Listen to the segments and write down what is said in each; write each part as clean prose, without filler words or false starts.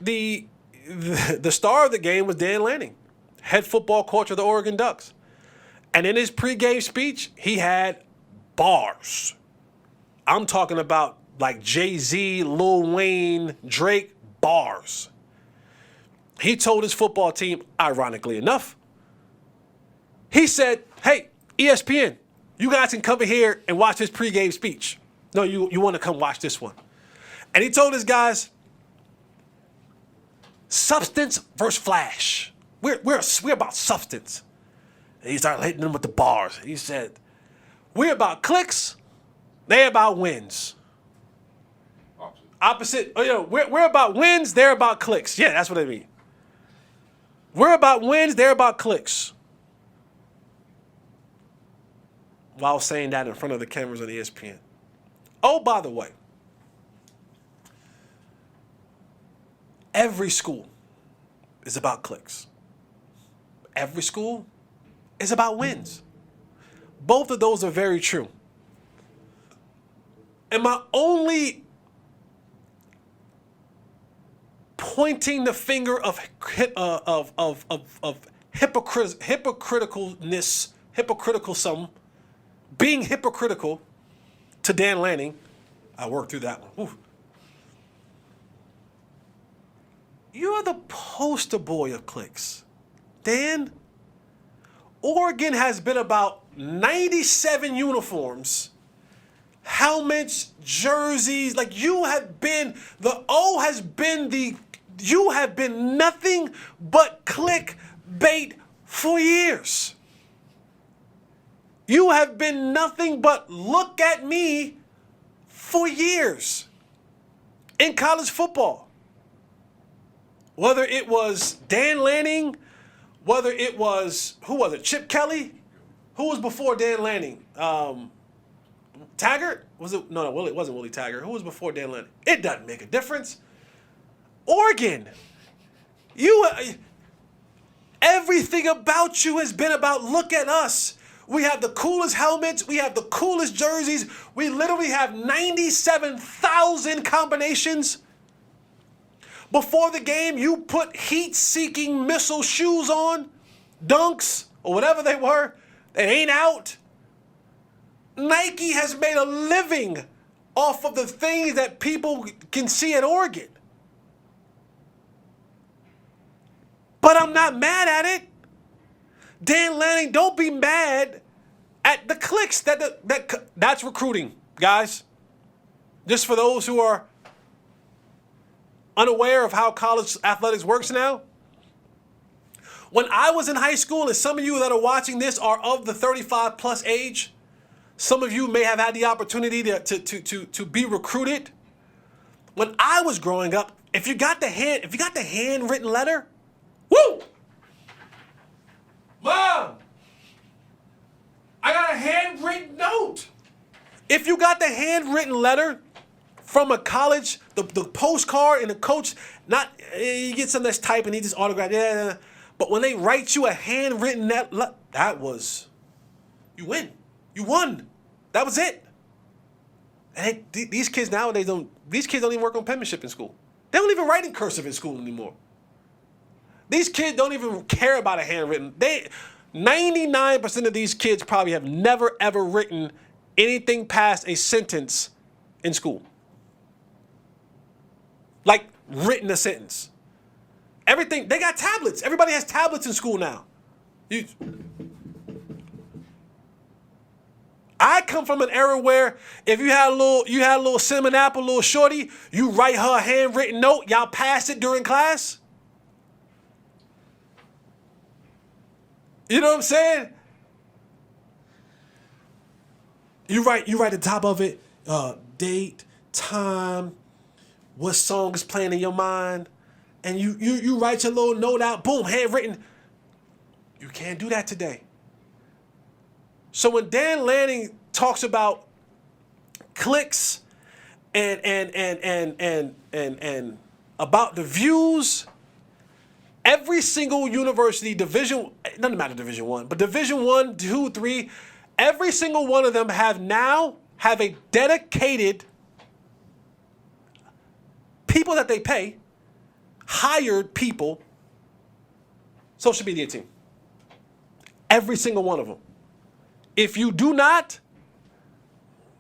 the star of the game was Dan Lanning, head football coach of the Oregon Ducks. And in his pregame speech, he had bars. I'm talking about like Jay-Z, Lil Wayne, Drake, bars. He told his football team, ironically enough, he said, hey, ESPN, you guys can come in here and watch his pregame speech. No, you want to come watch this one. And he told his guys, substance versus flash. We're about substance. And he started hitting them with the bars. He said, we're about clicks, they're about wins. Opposite. We're about wins, they're about clicks. Yeah, that's what I mean. We're about wins, they're about clicks. While saying that in front of the cameras on ESPN. Oh, by the way, every school is about clicks. Every school is about wins. Both of those are very true. And my only pointing the finger of hypocriticalness, being hypocritical to Dan Lanning, I worked through that one. Ooh. You're the poster boy of clicks. Dan, Oregon has been about 97 uniforms, helmets, jerseys. Like you have been nothing but clickbait for years. You have been nothing but look at me for years in college football. Whether it was Dan Lanning, whether it was, who was it, Chip Kelly? Who was before Dan Lanning? Taggart? Was it? No, it wasn't Willie Taggart. Who was before Dan Lanning? It doesn't make a difference. Oregon, everything about you has been about look at us. We have the coolest helmets. We have the coolest jerseys. We literally have 97,000 combinations. Before the game, you put heat-seeking missile shoes on, dunks, or whatever they were, that ain't out. Nike has made a living off of the things that people can see at Oregon. But I'm not mad at it. Dan Lanning, don't be mad at the clicks. That's recruiting, guys. Just for those who are unaware of how college athletics works now. When I was in high school, and some of you that are watching this are of the 35 plus age, some of you may have had the opportunity to be recruited. When I was growing up, if you got the handwritten letter, woo! Mom, I got a handwritten note. If you got the handwritten letter from a college, the postcard and the coach, you get some that's typing, he just autographed, yeah. But when they write you a handwritten that was, you win. You won. That was it. And these kids nowadays don't even work on penmanship in school. They don't even write in cursive in school anymore. These kids don't even care about a handwritten. 99% of these kids probably have never, ever written anything past a sentence in school. Like, written a sentence. Everything, they got tablets. Everybody has tablets in school now. I come from an era where if you had a little cinnamon apple, little shorty, you write her a handwritten note, y'all pass it during class. You know what I'm saying? You write the top of it, date, time, what song is playing in your mind, and you write your little note out, boom, handwritten. You can't do that today. So when Dan Lanning talks about clicks and about the views, every single university, it doesn't matter Division I, but Division I, 2, 3, every single one of them have a dedicated people that they pay hired people social media team. Every single one of them. If you do not,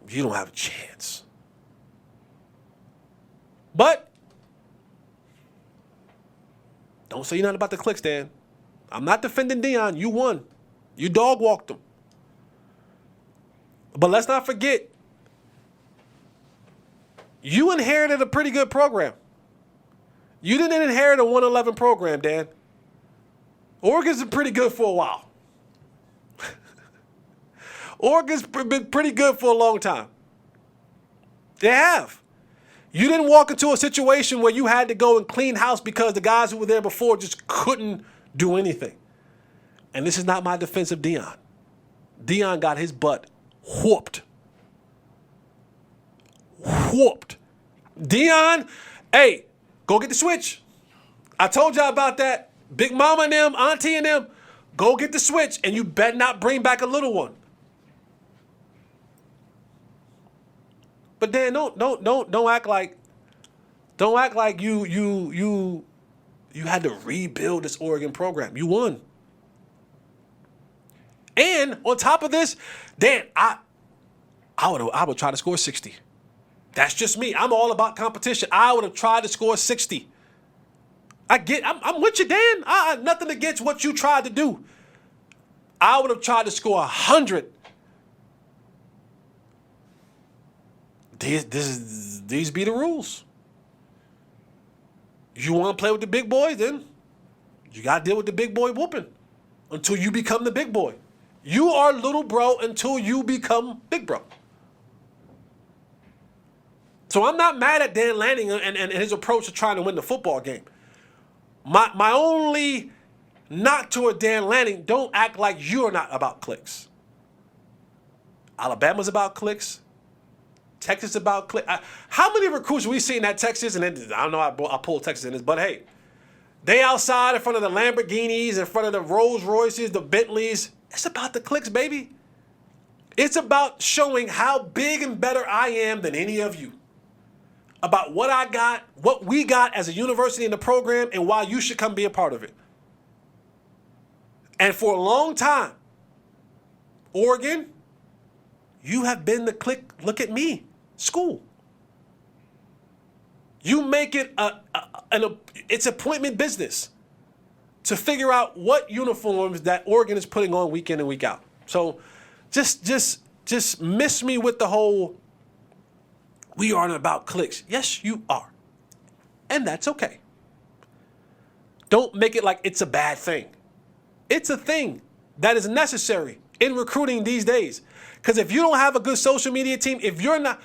you don't have a chance. But don't say nothing about the clicks, Dan. I'm not defending Deion. You won. You dog walked them. But let's not forget, you inherited a pretty good program. You didn't inherit a 111 program, Dan. Oregon's been pretty good for a while. Oregon's been pretty good for a long time. They have. You didn't walk into a situation where you had to go and clean house because the guys who were there before just couldn't do anything. And this is not my defense of Deion. Deion got his butt whooped. Whooped. Deion, hey, go get the switch. I told y'all about that. Big mama and them, auntie and them, go get the switch, and you better not bring back a little one. But Dan, don't act like you had to rebuild this Oregon program. You won. And on top of this, Dan, I would try to score 60. That's just me. I'm all about competition. I would have tried to score 60. I'm with you, Dan. I nothing against what you tried to do. I would have tried to score 100. These be the rules. You want to play with the big boys, then you got to deal with the big boy whooping until you become the big boy. You are little bro until you become big bro. So I'm not mad at Dan Lanning and his approach to trying to win the football game. My only knock toward Dan Lanning, don't act like you're not about clicks. Alabama's about clicks. Texas about clicks. How many recruits we seen at Texas? And then, I don't know, I pulled Texas in this, but hey, they outside in front of the Lamborghinis, in front of the Rolls Royces, the Bentleys. It's about the clicks, baby. It's about showing how big and better I am than any of you. About what I got, what we got as a university in the program, and why you should come be a part of it. And for a long time, Oregon, you have been the click, look at me, school. You make it it's appointment business to figure out what uniforms that Oregon is putting on week in and week out. So just miss me with the whole, we aren't about clicks. Yes, you are. And that's okay. Don't make it like it's a bad thing. It's a thing that is necessary in recruiting these days. Because if you don't have a good social media team, if you're not,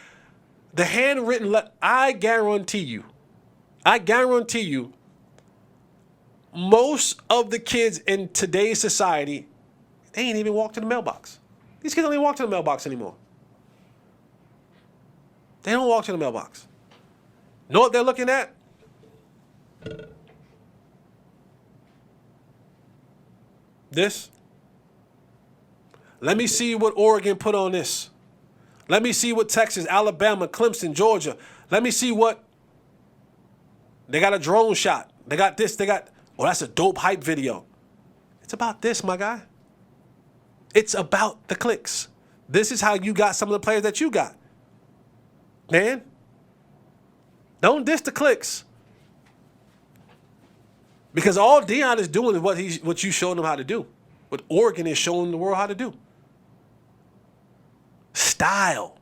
the handwritten letter, I guarantee you, most of the kids in today's society, they ain't even walk to the mailbox. These kids don't even walk to the mailbox anymore. They don't walk to the mailbox. Know what they're looking at? This. Let me see what Oregon put on this. Let me see what Texas, Alabama, Clemson, Georgia. Let me see what. They got a drone shot. They got this. They got. Oh, that's a dope hype video. It's about this, my guy. It's about the clicks. This is how you got some of the players that you got. Man, don't diss the clicks. Because all Deion is doing is what you showed him how to do. What Oregon is showing the world how to do. Style.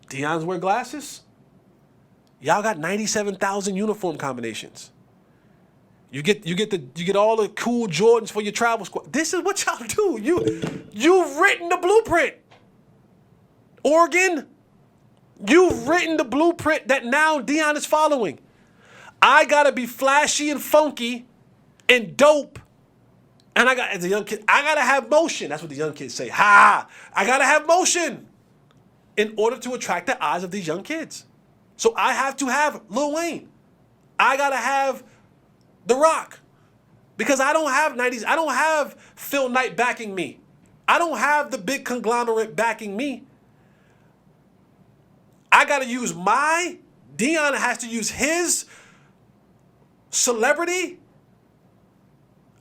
Deion's wear glasses. Y'all got 97,000 uniform combinations. You get all the cool Jordans for your travel squad. This is what y'all do. You've written the blueprint. Oregon, you've written the blueprint that now Deion is following. I gotta be flashy and funky and dope. And as a young kid, I gotta have motion. That's what the young kids say. Ha! I gotta have motion in order to attract the eyes of these young kids. So I have to have Lil Wayne. I gotta have The Rock. Because I don't have 90s. I don't have Phil Knight backing me. I don't have the big conglomerate backing me. I gotta use my Deion has to use his celebrity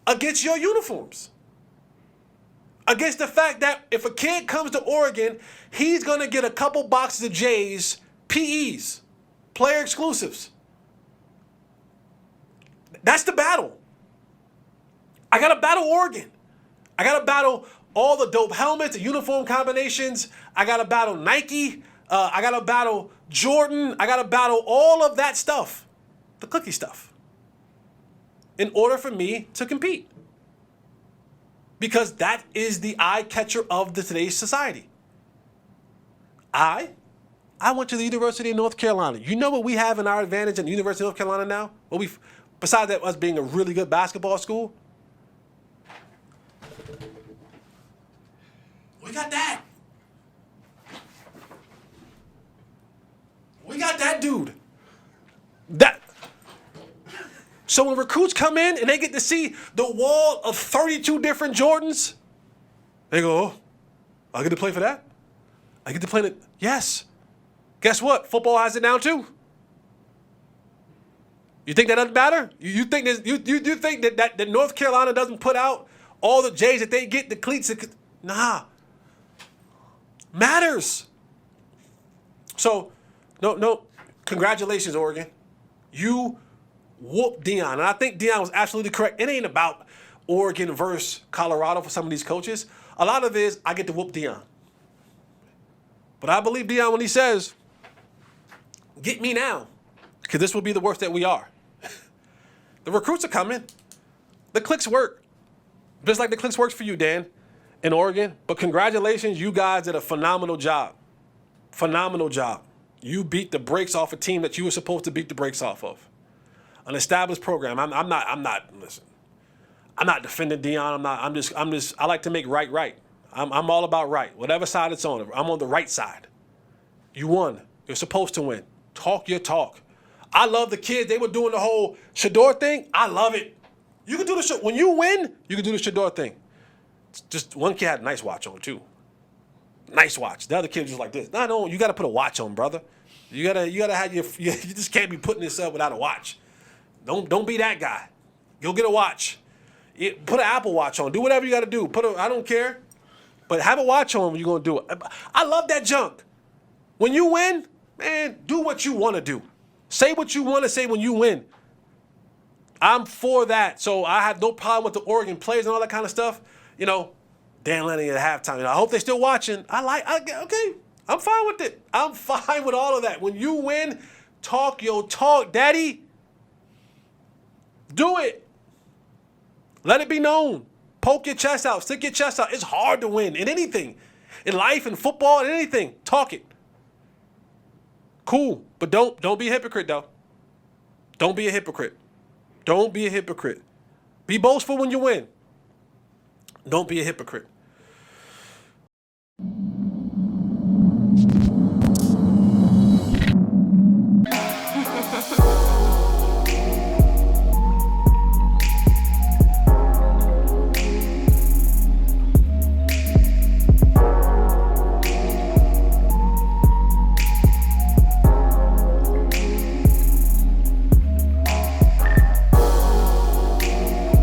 against your uniforms. Against the fact that if a kid comes to Oregon, he's going to get a couple boxes of J's, PEs, player exclusives. That's the battle. I got to battle Oregon. I got to battle all the dope helmets, the uniform combinations. I got to battle Nike. I got to battle Jordan. I got to battle all of that stuff, the cookie stuff, in order for me to compete. Because that is the eye catcher of today's society. I went to the University of North Carolina. You know what we have in our advantage in the University of North Carolina now? Besides that, us being a really good basketball school, we got that. We got that dude. So when recruits come in and they get to see the wall of 32 different Jordans, they go, oh, I get to play for that? I get to play it? Yes. Guess what? Football has it now too. You think that doesn't matter? You think that North Carolina doesn't put out all the J's that they get, the cleats? Nah. Matters. So, no. Congratulations, Oregon. You whooped Deion. And I think Deion was absolutely correct. It ain't about Oregon versus Colorado for some of these coaches. A lot of it is I get to whoop Deion. But I believe Deion when he says, get me now, because this will be the worst that we are. The recruits are coming. The clicks work. Just like the clicks works for you, Dan, in Oregon. But congratulations, you guys did a phenomenal job. Phenomenal job. You beat the brakes off a team that you were supposed to beat the brakes off of. An established program. I'm not defending Deion. I like to make right. I'm all about right. Whatever side it's on. I'm on the right side. You won. You're supposed to win. Talk your talk. I love the kids. They were doing the whole Shador thing. I love it. You can do the when you win, you can do the Shador thing. Just one kid had a nice watch on too. Nice watch. The other kid was just like this. No, you got to put a watch on, brother. You gotta have you just can't be putting this up without a watch. Don't be that guy. Go get a watch. Put an Apple Watch on. Do whatever you got to do. I don't care. But have a watch on when you're going to do it. I love that junk. When you win, man, do what you want to do. Say what you want to say when you win. I'm for that. So I have no problem with the Oregon players and all that kind of stuff. You know, Dan Lanning at halftime. I hope they're still watching. Okay. I'm fine with it. I'm fine with all of that. When you win, talk your talk, daddy. Do it. Let it be known. Poke your chest out. Stick your chest out. It's hard to win in anything. In life, in football, in anything. Talk it. Cool. But don't be a hypocrite, though. Don't be a hypocrite. Don't be a hypocrite. Be boastful when you win. Don't be a hypocrite.